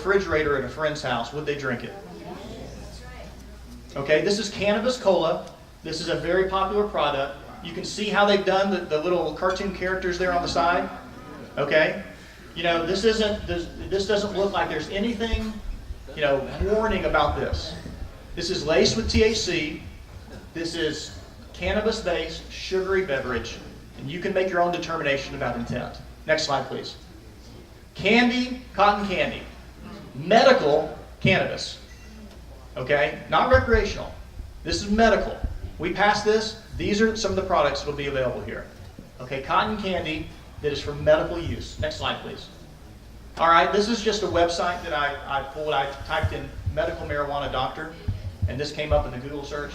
refrigerator at a friend's house, would they drink it? Okay, this is cannabis cola. This is a very popular product. You can see how they've done the little cartoon characters there on the side. Okay, you know, this doesn't look like there's anything, you know, warning about this. This is laced with THC. This is cannabis-based, sugary beverage, and you can make your own determination about intent. Next slide, please. Candy, cotton candy, medical cannabis. Okay, not recreational. This is medical. We passed this. These are some of the products that will be available here. Okay, cotton candy that is for medical use. Next slide, please. All right, this is just a website that I pulled. I typed in medical marijuana doctor, and this came up in the Google search.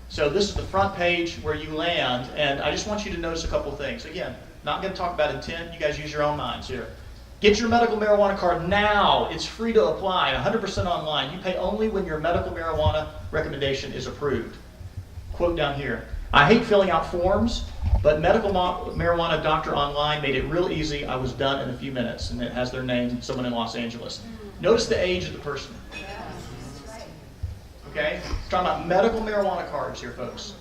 So this is the front page where you land, and I just want you to notice a couple of things. Again, not going to talk about intent. You guys use your own minds here. Get your medical marijuana card now. It's free to apply, 100% online. You pay only when your medical marijuana recommendation is approved. Quote down here, I hate filling out forms, but Medical Marijuana Doctor Online made it real easy. I was done in a few minutes, and it has their name, someone in Los Angeles. Notice the age of the person. Okay? We're talking about medical marijuana cards here, folks.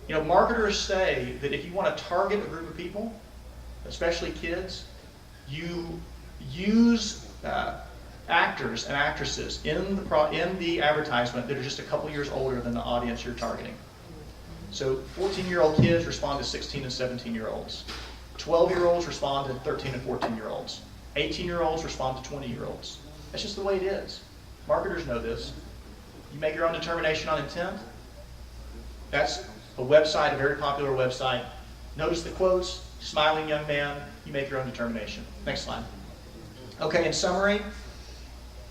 You know, marketers say that if you want to target a group of people, especially kids, you use actors and actresses in the advertisement that are just a couple years older than the audience you're targeting. So 14-year-old kids respond to 16 and 17-year-olds. 12-year-olds respond to 13 and 14-year-olds. 18-year-olds respond to 20-year-olds. That's just the way it is. Marketers know this. You make your own determination on intent. That's a website, a very popular website. Notice the quotes, smiling young man, you make your own determination. Next slide. Okay, in summary,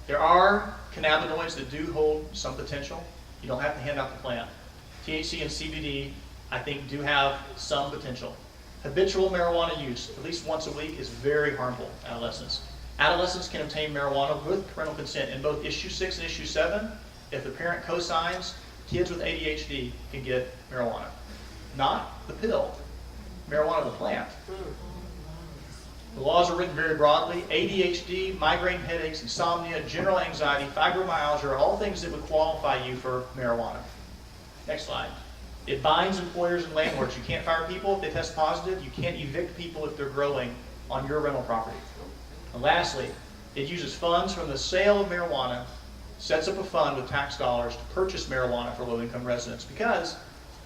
there are cannabinoids that do hold some potential. You don't have to hand out the plant. THC and CBD, I think, do have some potential. Habitual marijuana use, at least once a week, is very harmful to adolescents. Adolescents can obtain marijuana with parental consent in both Issue 6 and Issue 7. If the parent co-signs, kids with ADHD can get marijuana. Not the pill, marijuana the plant. The laws are written very broadly. ADHD, migraine headaches, insomnia, general anxiety, fibromyalgia are all things that would qualify you for marijuana. Next slide. It binds employers and landlords. You can't fire people if they test positive. You can't evict people if they're growing on your rental property. And lastly, it uses funds from the sale of marijuana, sets up a fund with tax dollars to purchase marijuana for low-income residents, because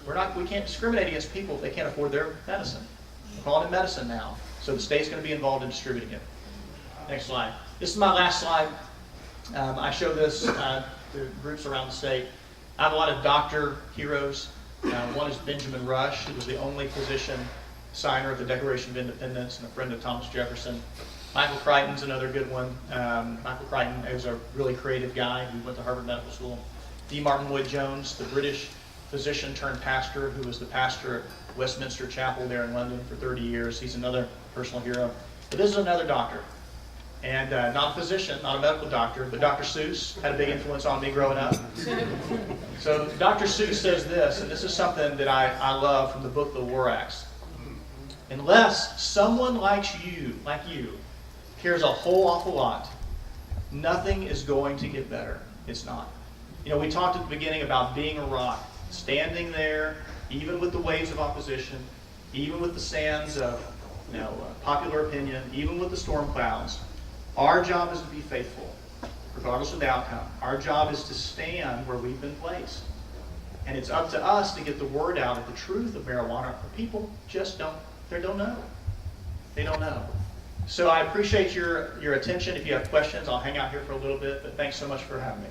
we can't discriminate against people if they can't afford their medicine. We're calling it medicine now, so the state's going to be involved in distributing it. Next slide. This is my last slide. I show this to groups around the state. I have a lot of doctor heroes. One is Benjamin Rush, who was the only physician signer of the Declaration of Independence and a friend of Thomas Jefferson. Michael Crichton's another good one. Michael Crichton is a really creative guy who went to Harvard Medical School. D. Martin Lloyd-Jones, the British physician turned pastor, who was the pastor at Westminster Chapel there in London for 30 years. He's another personal hero. But this is another doctor. And not a physician, not a medical doctor, but Dr. Seuss had a big influence on me growing up. So Dr. Seuss says this, and this is something that I love from the book The War Axe. Unless someone like you cares a whole awful lot, nothing is going to get better. It's not. You know, we talked at the beginning about being a rock, standing there, even with the waves of opposition, even with the sands of popular opinion, even with the storm clouds. Our job is to be faithful, regardless of the outcome. Our job is to stand where we've been placed. And it's up to us to get the word out of the truth of marijuana. People just don't know. They don't know. So I appreciate your attention. If you have questions, I'll hang out here for a little bit, but thanks so much for having me.